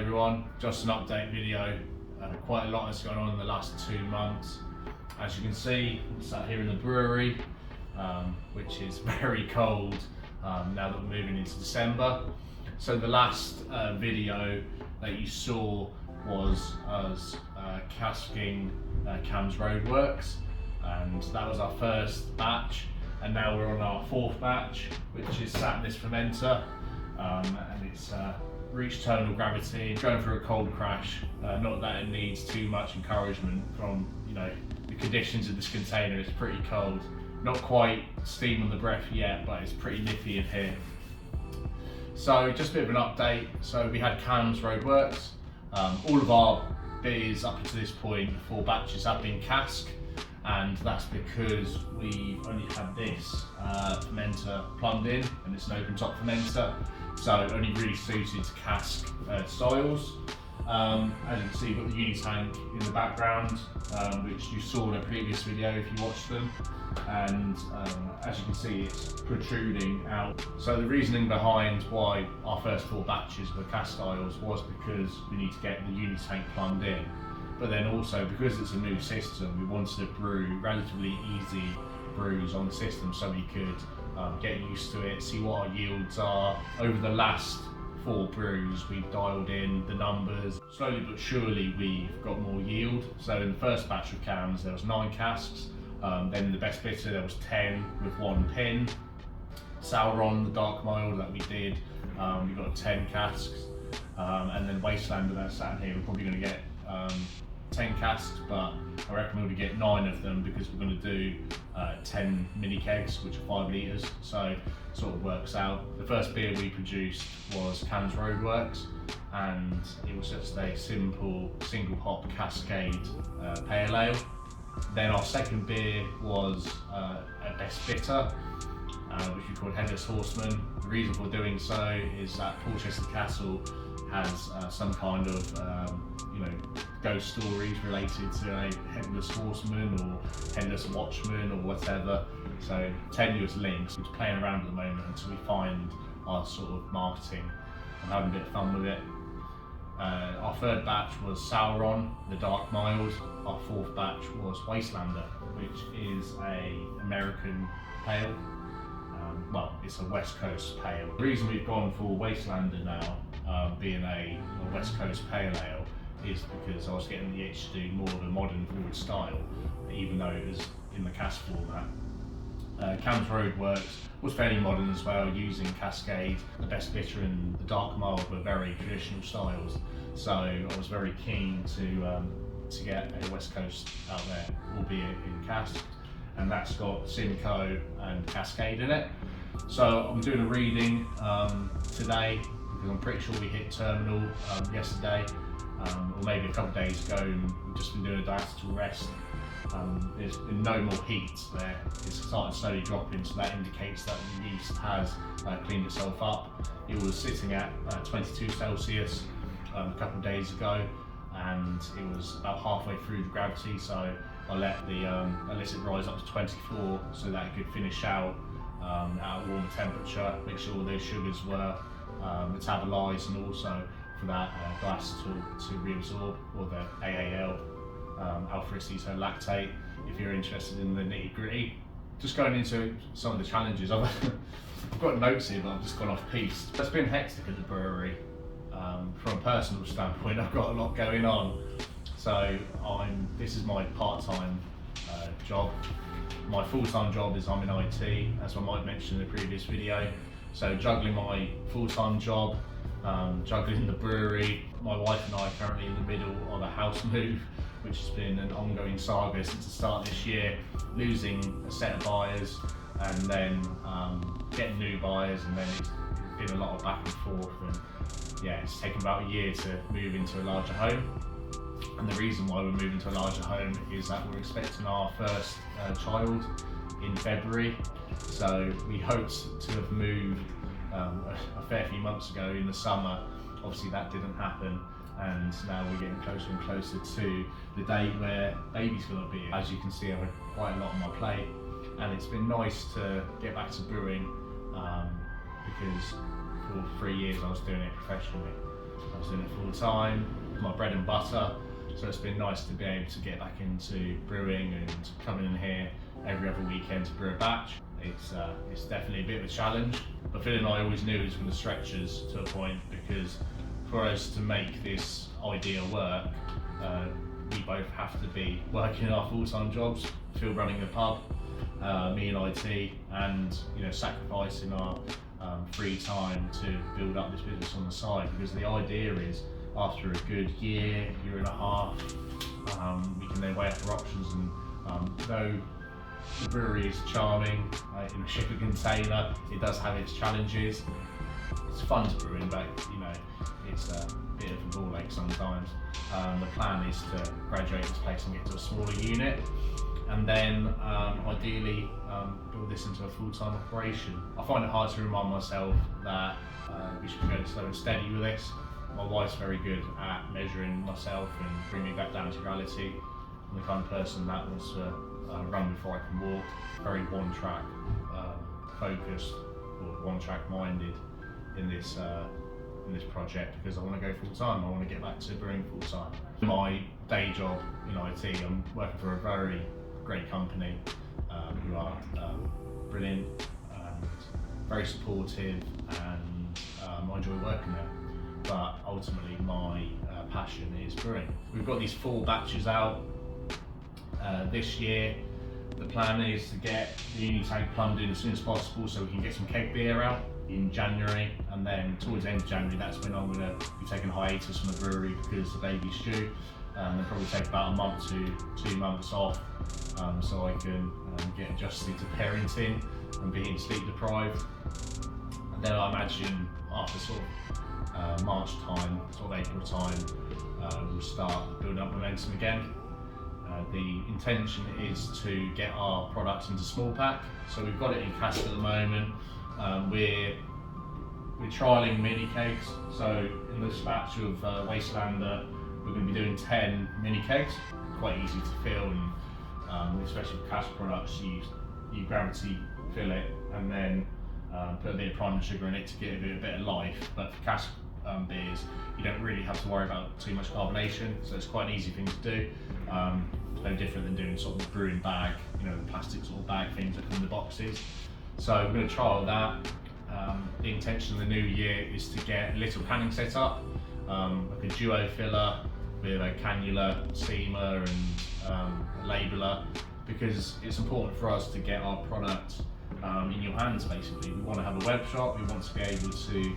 Hi everyone, just an update video. Quite a lot has gone on in the last 2 months. As you can see, I'm sat here in the brewery, which is very cold now that we're moving into December. So the last video that you saw was us casking Cam's Roadworks, and that was our first batch, and now we're on our 4th batch, which is sat in this fermenter, and it's reached terminal gravity, going through a cold crash. Not that it needs too much encouragement from the conditions of this container. It's pretty cold, not quite steam on the breath yet, but it's pretty nippy in here. So just a bit of an update. So we had Cam's Roadworks. All of our beers up to this point, the 4 batches, have been cask, and that's because we only had this fermenter plumbed in, and it's an open top fermenter, so only really suited to cask styles. As you can see, you've got the uni tank in the background, which you saw in a previous video if you watched them, and as you can see, it's protruding out. So the reasoning behind why our first 4 batches were cask styles was because we need to get the uni tank plumbed in, but then also because it's a new system, we wanted to brew relatively easy brews on the system so we could get used to it, see what our yields are. Over the last 4 brews, we've dialed in the numbers. Slowly but surely, we've got more yield. So in the first batch of cans, there was 9 casks. Then in the best bitter, there was 10 with 1 pin. Sauron, the dark mild that we did, we got 10 casks. And then Wastelander that's sat here, we're probably going to get 10 casks, but I reckon we'll get 9 of them because we're going to do 10 mini kegs, which are 5 litres, so it sort of works out. The first beer we produced was Cam's Roadworks, and it was just a simple single hop Cascade pale ale. Then our second beer was a best bitter, which we called Headless Horseman. The reason for doing so is that Portcullis Castle has some kind of ghost stories related to a Headless Horseman or Headless Watchman or whatever. So tenuous links. We're just playing around at the moment until we find our sort of marketing and having a bit of fun with it. Our third batch was Sauron, the dark mild. Our 4th batch was Wastelander, which is a American pale. Well, it's a West Coast pale. The reason we've gone for Wastelander now, being a West Coast pale ale, is because I was getting the itch to do more of a modern forward style, even though it was in the cask format. Cam's Roadworks was fairly modern as well, using Cascade. The best bitter and the dark mild were very traditional styles, so I was very keen to get a West Coast out there, albeit in cask, and that's got Simcoe and Cascade in it. So I'm doing a reading today because I'm pretty sure we hit terminal yesterday, or maybe a couple of days ago, and we've just been doing a diacetyl rest. There's been no more heat there. It's started slowly dropping, so that indicates that the yeast has cleaned itself up. It was sitting at 22 Celsius a couple of days ago, and it was about halfway through the gravity, so I let it rise up to 24 so that it could finish out at a warmer temperature, make sure all those sugars were metabolised, and also for that diacetyl to reabsorb, or the AAL, alpha-acetolactate, if you're interested in the nitty gritty. Just going into some of the challenges, I've got notes here, but I've just gone off piste. It's been hectic at the brewery. From a personal standpoint, I've got a lot going on. So this is my part-time job. My full-time job is I'm in IT, as I might mention in the previous video. So juggling my full-time job, juggling the brewery. My wife and I are currently in the middle of a house move, which has been an ongoing saga since the start of this year, losing a set of buyers and then getting new buyers, and then it's been a lot of back and forth, and yeah, it's taken about a year to move into a larger home. And the reason why we're moving to a larger home is that we're expecting our first child in February. So we hoped to have moved a fair few months ago in the summer. Obviously that didn't happen, and now we're getting closer and closer to the date where baby's going to be. As you can see, I've had quite a lot on my plate, and it's been nice to get back to brewing because for 3 years I was doing it professionally. I was doing it full time, my bread and butter. So it's been nice to be able to get back into brewing and coming in here every other weekend to brew a batch. It's definitely a bit of a challenge, but Phil and I always knew it was going to stretch us to a point, because for us to make this idea work, we both have to be working our full-time jobs, Phil running the pub, me in IT, and sacrificing our free time to build up this business on the side, because the idea is, after a good year and a half, we can then weigh up our options. And though the brewery is charming in a shipping container, it does have its challenges. It's fun to brew in, but it's a bit of a ball ache sometimes. The plan is to graduate this place and get to a smaller unit, and then ideally build this into a full-time operation. I find it hard to remind myself that we should be going slow and steady with this. My wife's very good at measuring myself and bringing me back down to reality. I'm the kind of person that wants to run before I can walk, very one-track focused, or one-track minded in this project, because I want to go full-time. I want to get back to brewing full-time. My day job in IT, I'm working for a very great company who are brilliant and very supportive, and I enjoy working there. But ultimately my passion is brewing. We've got these 4 batches out this year. The plan is to get the uni tank plumbed in as soon as possible, so we can get some keg beer out in January, and then towards the end of January, that's when I'm going to be taking a hiatus from the brewery because the baby's due, and then probably take about a month to 2 months off, so I can get adjusted to parenting and being sleep deprived. And then I imagine after sort of March time, sort of April time, we'll start building up momentum again. The intention is to get our products into small pack. So we've got it in cask at the moment. We're trialling mini kegs. So in this batch of Wastelander, we're going to be doing 10 mini kegs. Quite easy to fill, and especially for cask products, you gravity fill it and then put a bit of priming sugar in it to get a bit of life. But for cask beers, you don't really have to worry about too much carbonation, so it's quite an easy thing to do. No different than doing sort of the brewing bag, the plastic sort of bag things that come in the boxes. So we're going to trial that. The intention of the new year is to get a little canning set up, like a duo filler with a cannula, seamer and a labeler, because it's important for us to get our product in your hands basically. We want to have a web shop, we want to be able to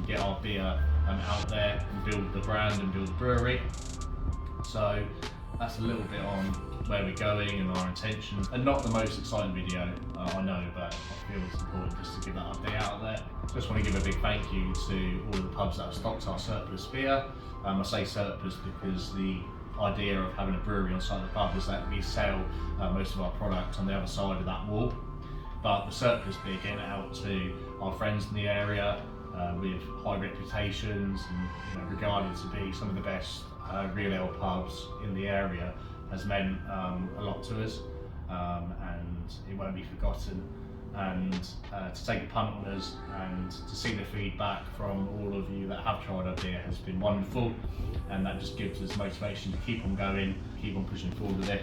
get our beer out there and build the brand and build the brewery. So that's a little bit on where we're going and our intentions. And not the most exciting video, I know, but I feel it's important just to give that update out there. Just want to give a big thank you to all of the pubs that have stocked our surplus beer. I say surplus because the idea of having a brewery on site of the pub is that we sell most of our product on the other side of that wall. But the surplus beer, getting it out to our friends in the area with high reputations and regarded to be some of the best real ale pubs in the area, has meant a lot to us, and it won't be forgotten. And to take a punt on us and to see the feedback from all of you that have tried our beer has been wonderful, and that just gives us motivation to keep on going, keep on pushing forward with it.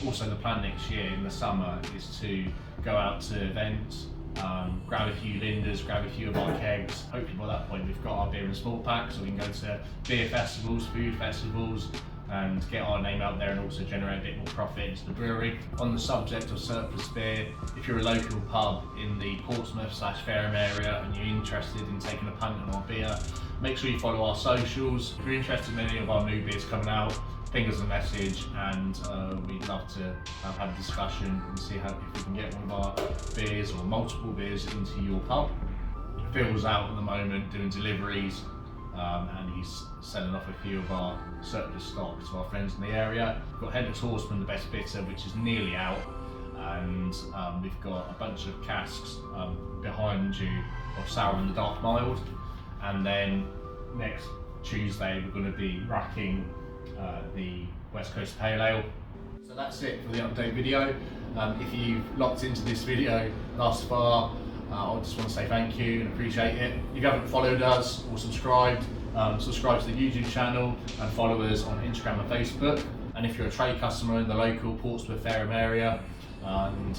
Also, the plan next year in the summer is to go out to events, grab a few linders, grab a few of our kegs. Hopefully by that point we've got our beer in small packs, so we can go to beer festivals, food festivals, and get our name out there, and also generate a bit more profit into the brewery. On the subject of surplus beer, if you're a local pub in the Portsmouth/Fareham area and you're interested in taking a punt on our beer, make sure you follow our socials. If you're interested in any of our new beers coming out, ping us a message, and we'd love to have a discussion and see if we can get one of our beers or multiple beers into your pub. Phil's out at the moment doing deliveries, and he's selling off a few of our surplus stock to our friends in the area. We've got Headless Horseman, the best bitter, which is nearly out, and we've got a bunch of casks behind you of Sour and the Dark Mild, and then next Tuesday we're going to be racking the West Coast Pale Ale. So that's it for the update video. If you've locked into this video thus far, I just want to say thank you and appreciate it. If you haven't followed us or subscribed, subscribe to the YouTube channel and follow us on Instagram and Facebook. And if you're a trade customer in the local Portsmouth Fareham area and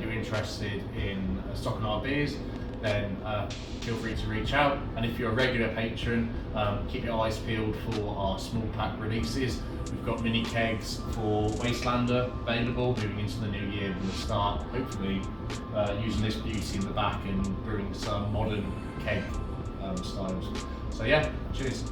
you're interested in stocking our beers, then feel free to reach out. And if you're a regular patron, keep your eyes peeled for our small pack releases. We've got mini kegs for Wastelander available moving into the new year. We'll start hopefully using this beauty in the back and brewing some modern keg styles. So yeah, cheers.